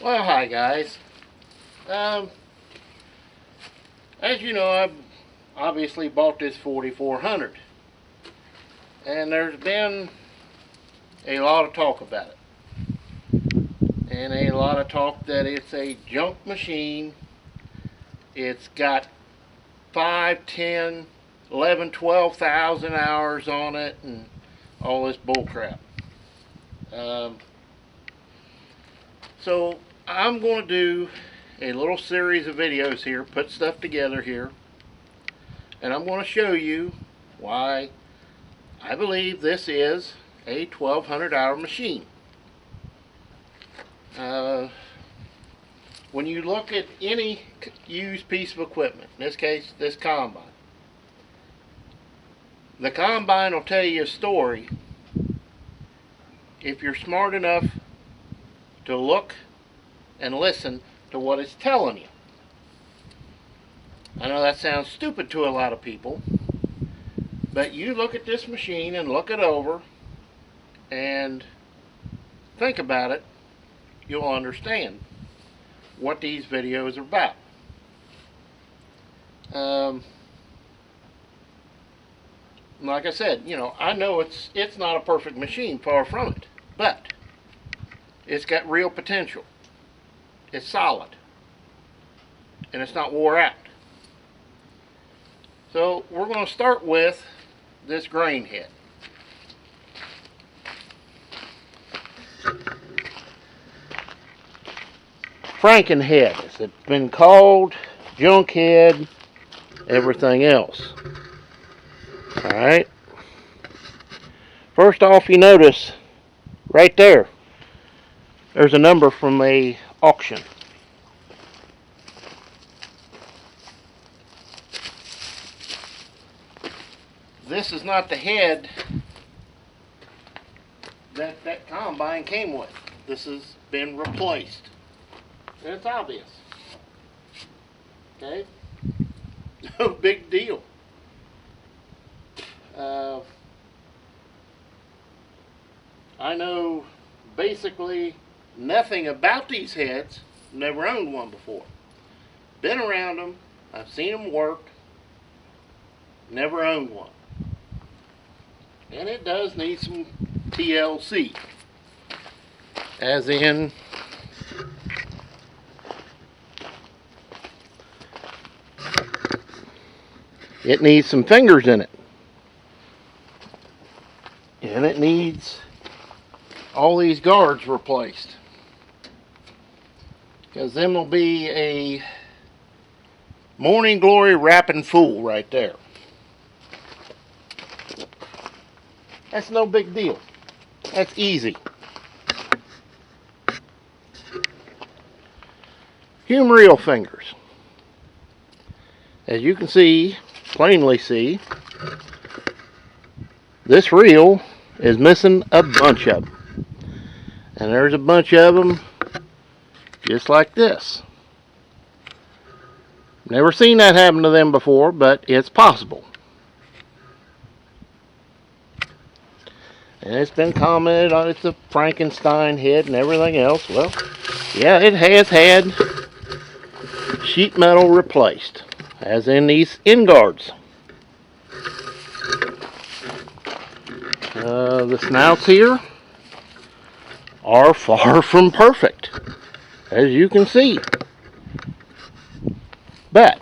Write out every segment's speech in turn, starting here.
Well, hi guys. As you know, I've obviously bought this 4400, and there's been a lot of talk about it, and a lot of talk that it's a junk machine. It's got 5, 10, 11, 12,000 hours on it, and all this bullcrap. So I'm going to do a little series of videos here, put stuff together here, and I'm going to show you why I believe this is a 1200 hour machine. When you look at any used piece of equipment, in this case this combine, the combine will tell you a story if you're smart enough to look and listen to what it's telling you. I know that sounds stupid to a lot of people, but you look at this machine and look it over and think about it, you'll understand what these videos are about. Like I said, I know it's not a perfect machine, far from it, but it's got real potential. It's solid, and it's not wore out. So we're going to start with this grain head. Frankenhead, as it's been called, junk head, everything else. Alright. First off, you notice right there's a number from a auction. This is not the head that combine came with. This has been replaced. And it's obvious. Okay? No big deal. I know basically nothing about these heads. Never owned one before. Been around them. I've seen them work. Never owned one. And it does need some TLC. As in, it needs some fingers in it. And it needs all these guards replaced. Because them will be a morning glory wrapping fool right there. That's no big deal. That's easy. Hume reel fingers. As you can see, plainly see, this reel is missing a bunch of them. And there's a bunch of them just like this. Never seen that happen to them before, but it's possible. And it's been commented on it's a Frankenstein head and everything else. Well, yeah, it has had sheet metal replaced, as in these end guards. The snouts here are far from perfect, as you can see. But,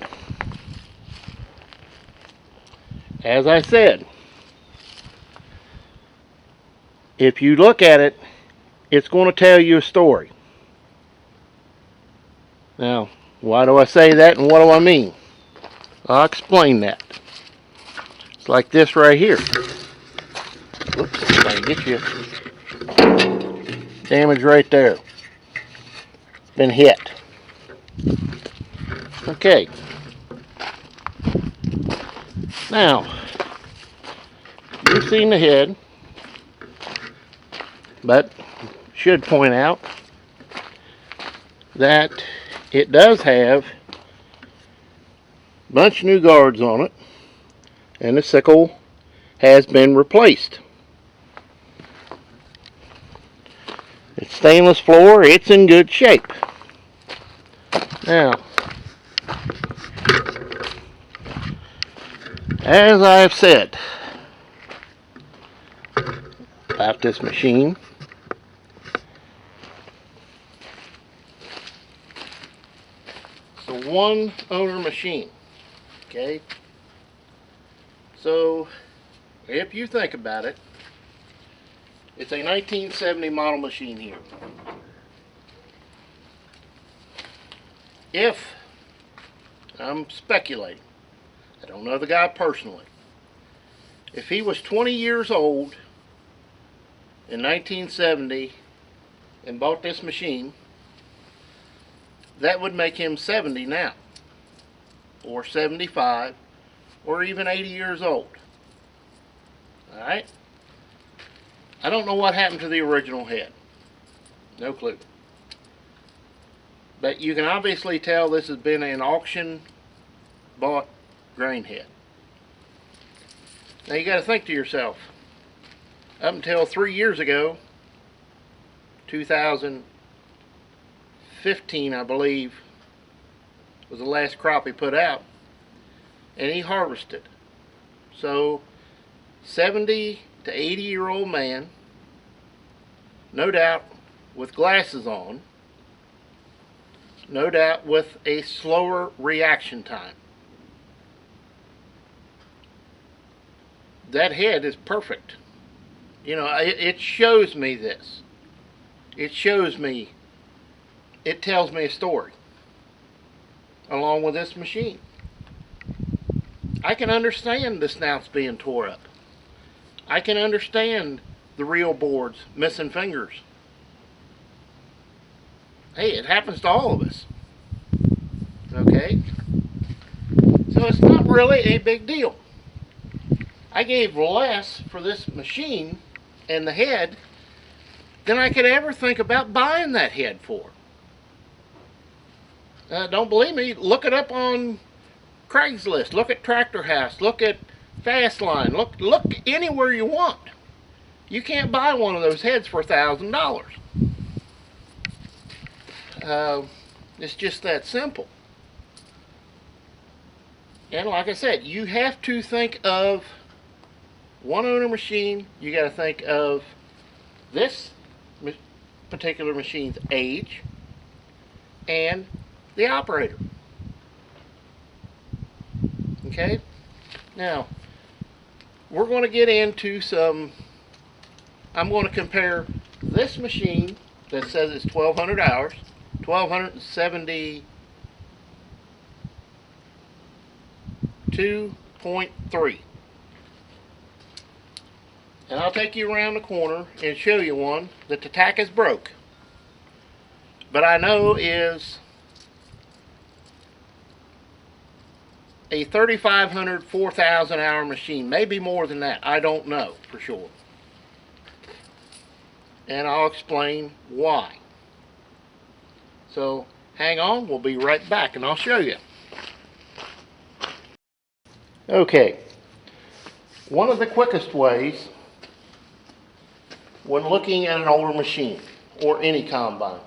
as I said, if you look at it, it's going to tell you a story. Now, why do I say that and what do I mean? I'll explain that. It's like this right here. Whoops, I get you. Damage right there. Been hit. Okay. Now, you've seen the head, but should point out that it does have a bunch of new guards on it, and the sickle has been replaced. It's stainless floor. It's in good shape. Now, as I have said about this machine, it's a one owner machine. Okay? So, if you think about it, it's a 1970 model machine here. If, I'm speculating, I don't know the guy personally, if he was 20 years old in 1970 and bought this machine, that would make him 70 now, or 75, or even 80 years old. Alright? I don't know what happened to the original head. No clue. But you can obviously tell this has been an auction bought grain head. Now you got to think to yourself, up until 3 years ago, 2015 I believe was the last crop he put out, and he harvested. So 70 to 80-year-old man, no doubt with glasses on, no doubt with a slower reaction time. That head is perfect. You know, it shows me this. It shows me, it tells me a story along with this machine. I can understand the snouts being tore up. I can understand the reel boards missing fingers. Hey, it happens to all of us. Okay? So it's not really a big deal. I gave less for this machine and the head than I could ever think about buying that head for. Don't believe me? Look it up on Craigslist. Look at Tractor House. Look at Fastline. Look anywhere you want. You can't buy one of those heads for $1,000. It's just that simple. And like I said, you have to think of one owner machine. You got to think of this particular machine's age and the operator. Okay? Now, we're going to get into some, I'm going to compare this machine that says it's 1,200 hours, 1,272.3. And I'll take you around the corner and show you one that the tack is broke, but I know is a 3,500, 4,000 hour machine, maybe more than that. I don't know for sure. And I'll explain why. So hang on, we'll be right back and I'll show you. Okay, one of the quickest ways when looking at an older machine or any combine,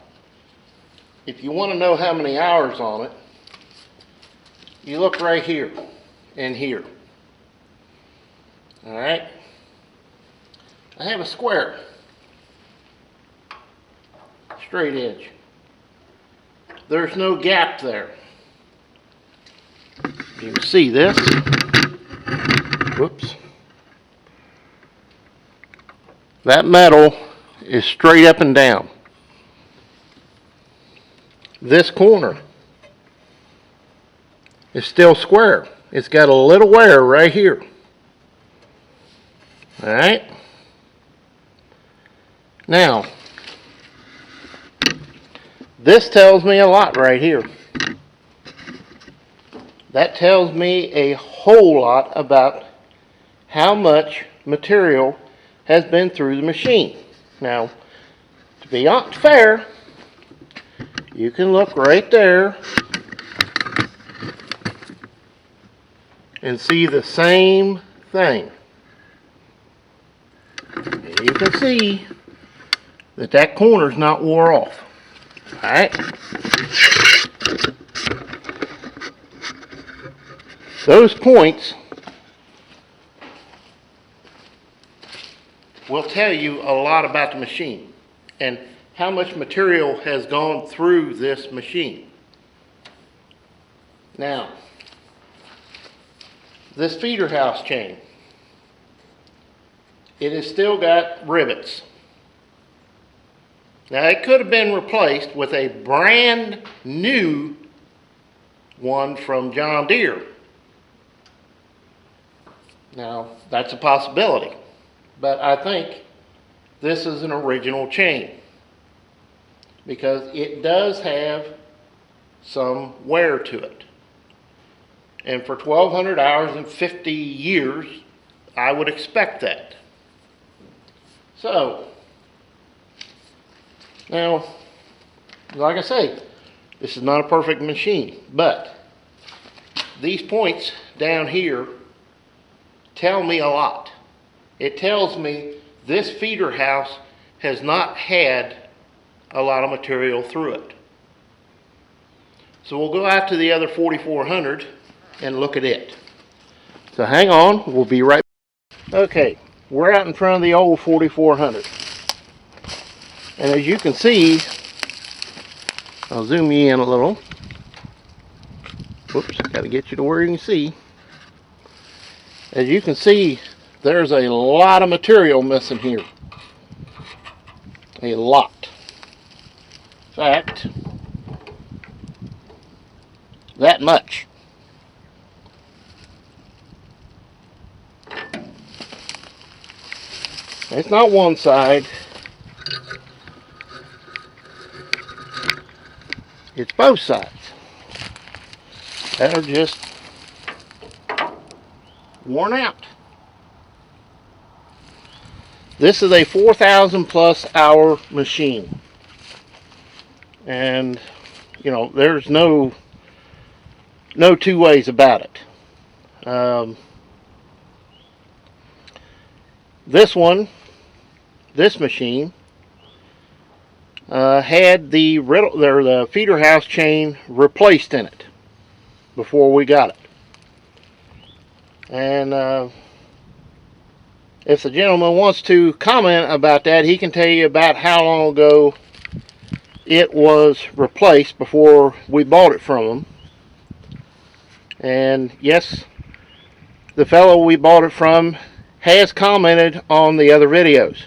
if you want to know how many hours on it, you look right here and here. Alright, I have a square straight edge. There's no gap there. You can see this. Whoops. That metal is straight up and down. This corner is still square. It's got a little wear right here. Alright? Now, this tells me a lot right here. That tells me a whole lot about how much material has been through the machine. Now, to be fair, you can look right there and see the same thing. You can see that corner's not wore off. Alright? Those points will tell you a lot about the machine and how much material has gone through this machine. Now, this feeder house chain, it has still got rivets. Now, it could have been replaced with a brand new one from John Deere. Now, that's a possibility, but I think this is an original chain because it does have some wear to it. And for 1,200 hours and 50 years, I would expect that. So, now, like I say, this is not a perfect machine, but these points down here tell me a lot. It tells me this feeder house has not had a lot of material through it. So we'll go out to the other 4400 and look at it. So hang on, we'll be right back. Okay, we're out in front of the old 4400. And as you can see, I'll zoom you in a little. Whoops, got to get you to where you can see. As you can see, there's a lot of material missing here. A lot. In fact, that much. It's not one side. It's both sides that are just worn out. This is a 4,000 plus hour machine, and you know there's no two ways about it. This machine had the feeder house chain replaced in it before we got it. And if the gentleman wants to comment about that, he can tell you about how long ago it was replaced before we bought it from him. And yes, the fellow we bought it from has commented on the other videos.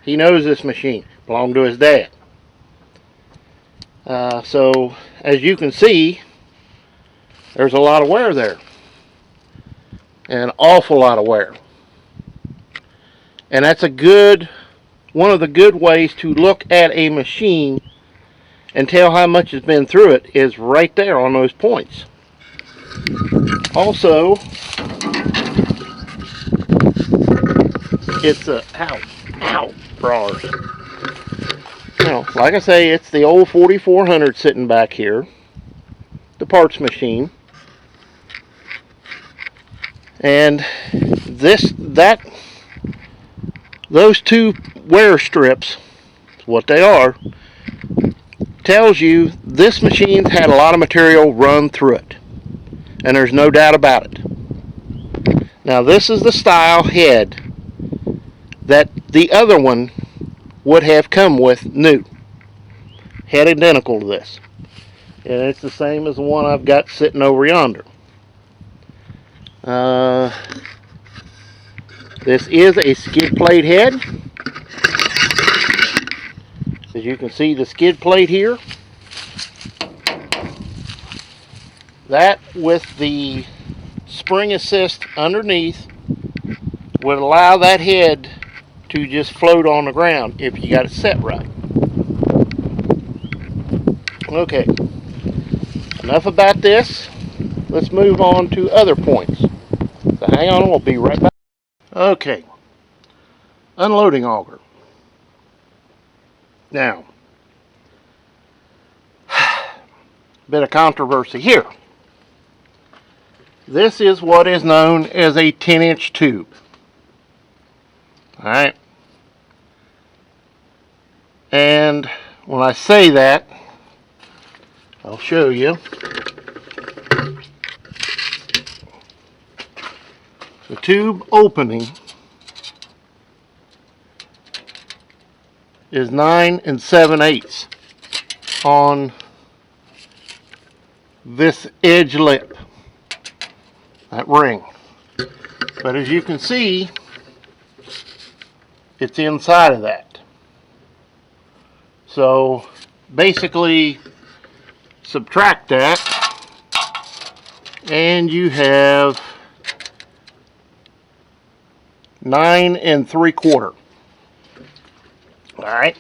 He knows this machine belonged to his dad. So as you can see, there's a lot of wear there. An awful lot of wear. And that's one of the good ways to look at a machine and tell how much has been through it is right there on those points. Also, it's a ow, brawlers. You know, like I say, it's the old 4400 sitting back here, the parts machine, and those two wear strips, what they are, tells you this machine's had a lot of material run through it, and there's no doubt about it. Now this is the style head that the other one would have come with new. Head identical to this. And it's the same as the one I've got sitting over yonder. This is a skid plate head. As you can see, the skid plate here. That with the spring assist underneath would allow that head to just float on the ground if you got it set right. Okay, enough about this. Let's move on to other points. So hang on, we'll be right back. Okay, unloading auger. Now, bit of controversy here. This is what is known as a 10-inch tube. Alright. And when I say that, I'll show you. The tube opening is 9 7/8 on this edge lip, that ring. But as you can see, it's inside of that. So basically subtract that and you have 9 3/4. Alright,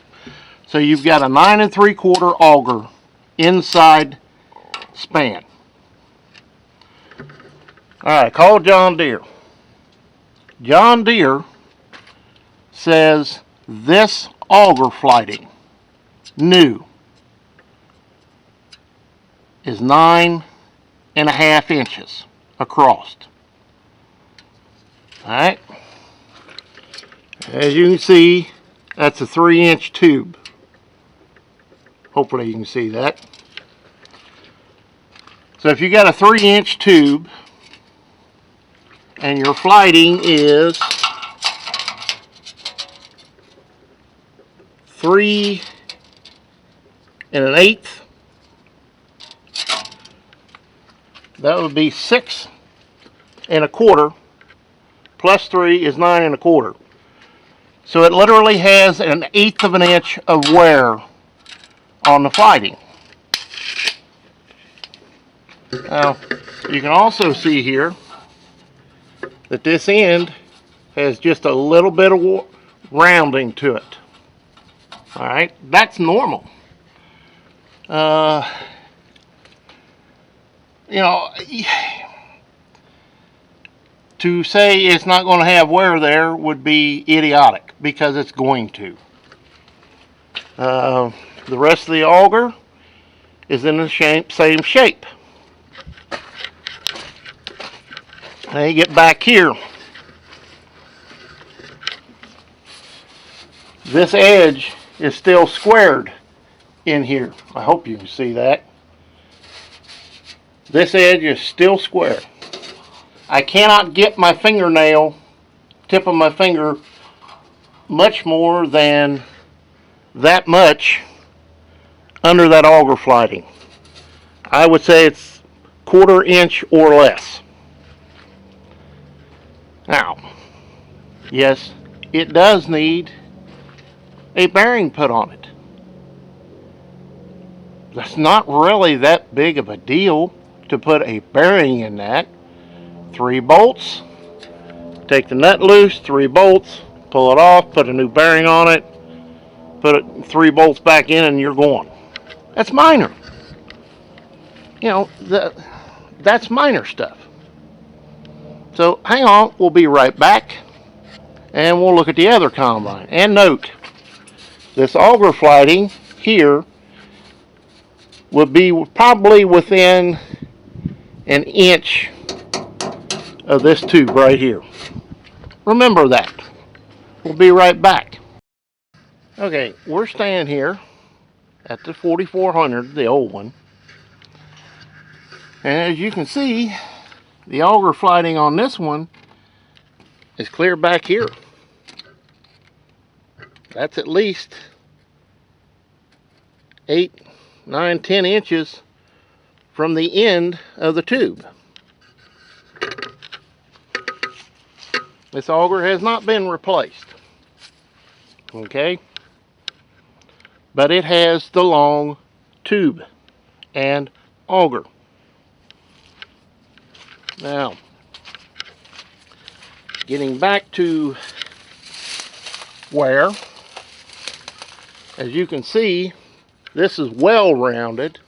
so you've got a 9 3/4 auger inside span. Alright, call John Deere. John Deere says this auger flighting, new, is 9.5 inches across. Alright, as you can see, that's a 3-inch tube. Hopefully you can see that. So if you got a 3-inch tube and your flighting is 3 1/8, that would be 6 1/4 plus 3 is 9 1/4. So it literally has 1/8 of an inch of wear on the flighting. Now you can also see here that this end has just a little bit of rounding to it. Alright, that's normal. You know, to say it's not going to have wear there would be idiotic, because it's going to. The rest of the auger is in the same shape. Now you get back here. This edge is still squared in here. I hope you can see that. This edge is still square. I cannot get my fingernail, tip of my finger, much more than that much under that auger flighting. I would say it's 1/4 inch or less. Now, yes, it does need a bearing put on it. That's not really that big of a deal to put a bearing in that. 3 bolts, take the nut loose, 3 bolts, pull it off, put a new bearing on it, put 3 bolts back in, and you're going. That's minor. You know, that's minor stuff. So hang on, we'll be right back and we'll look at the other combine. And note, this auger flighting here would be probably within 1 inch of this tube right here. Remember that. We'll be right back. Okay, we're standing here at the 4400, the old one. And as you can see, the auger flighting on this one is clear back here. That's at least 8, 9, 10 inches from the end of the tube. This auger has not been replaced. Okay? But it has the long tube and auger. Now, getting back to Ware, as you can see, this is well rounded,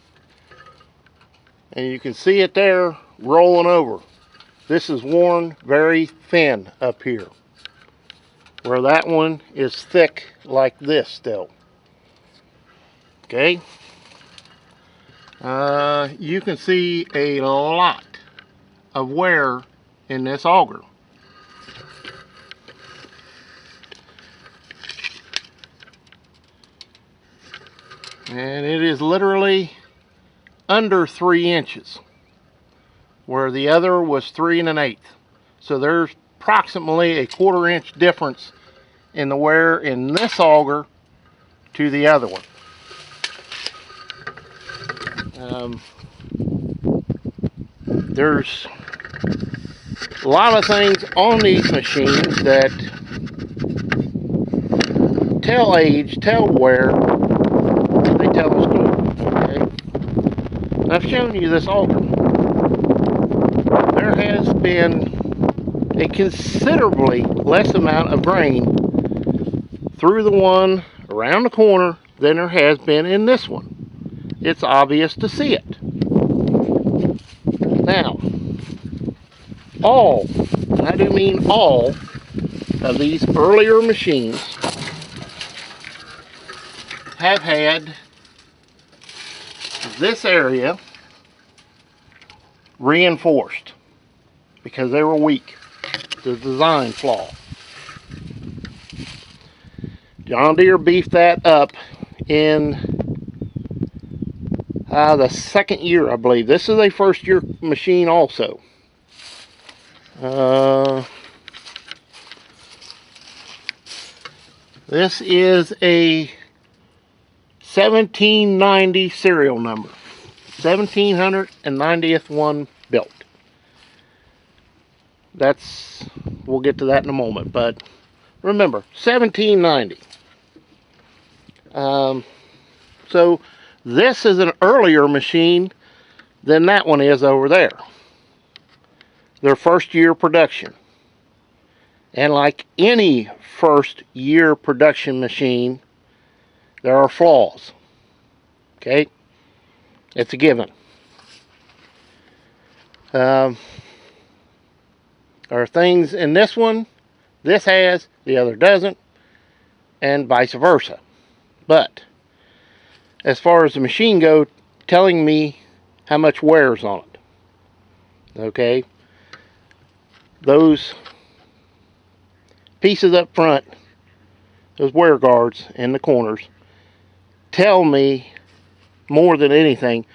and you can see it there rolling over. This is worn very thin up here, where that one is thick like this still. Okay, you can see a lot of wear in this auger. And it is literally under 3 inches, where the other was 3 1/8. So there's approximately a 1/4 inch difference in the wear in this auger to the other one. There's a lot of things on these machines that tell age, tell wear, they tell a story. Okay? I've shown you this auger. There has been a considerably less amount of grain through the one around the corner than there has been in this one. It's obvious to see it. Now, all, and I do mean all, of these earlier machines have had this area reinforced because they were weak. The design flaw. John Deere beefed that up in the second year, I believe. This is a first year machine also. This is a 1790 serial number. 1790th one built. We'll get to that in a moment, but remember, 1790. So this is an earlier machine than that one is over there. Their first year production. And like any first year production machine, there are flaws. Okay? It's a given. There are things in this one, this has, the other doesn't, and vice versa. But as far as the machine goes, telling me how much wears on it. Okay? Those pieces up front, those wear guards in the corners, tell me more than anything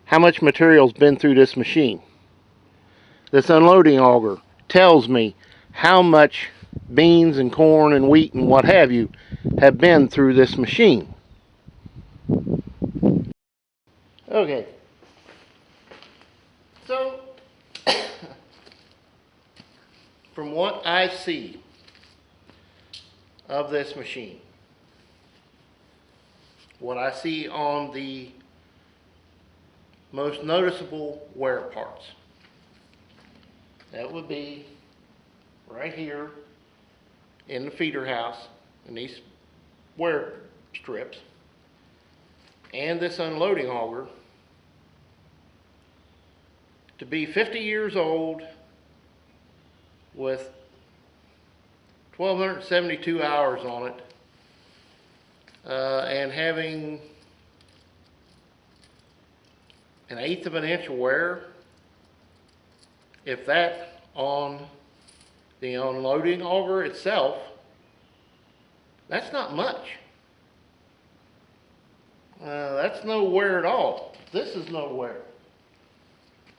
how much material's been through this machine. This unloading auger tells me how much beans and corn and wheat and what have you have been through this machine. Okay, so from what I see of this machine, what I see on the most noticeable wear parts, that would be right here in the feeder house in these wear strips, and this unloading auger to be 50 years old with 1,272 hours on it, and having 1/8 of an inch of wear, if that on the unloading auger itself, that's not much. That's no wear at all. This is no wear.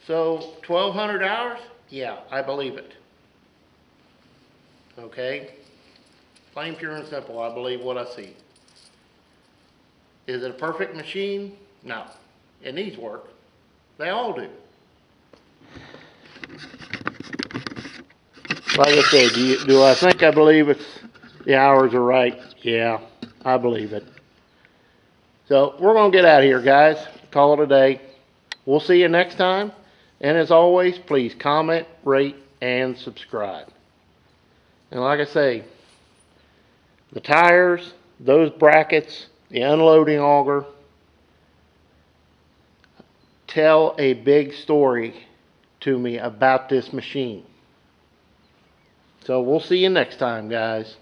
So 1,200 hours? Yeah, I believe it. Okay? Plain, pure, and simple, I believe what I see. Is it a perfect machine? No. It needs work. They all do. Like I said, do I think I believe the hours are right? Yeah, I believe it. So we're going to get out of here, guys. Call it a day. We'll see you next time. And as always, please comment, rate, and subscribe. And like I say, the tires, those brackets, the unloading auger, tell a big story to me about this machine. So we'll see you next time, guys.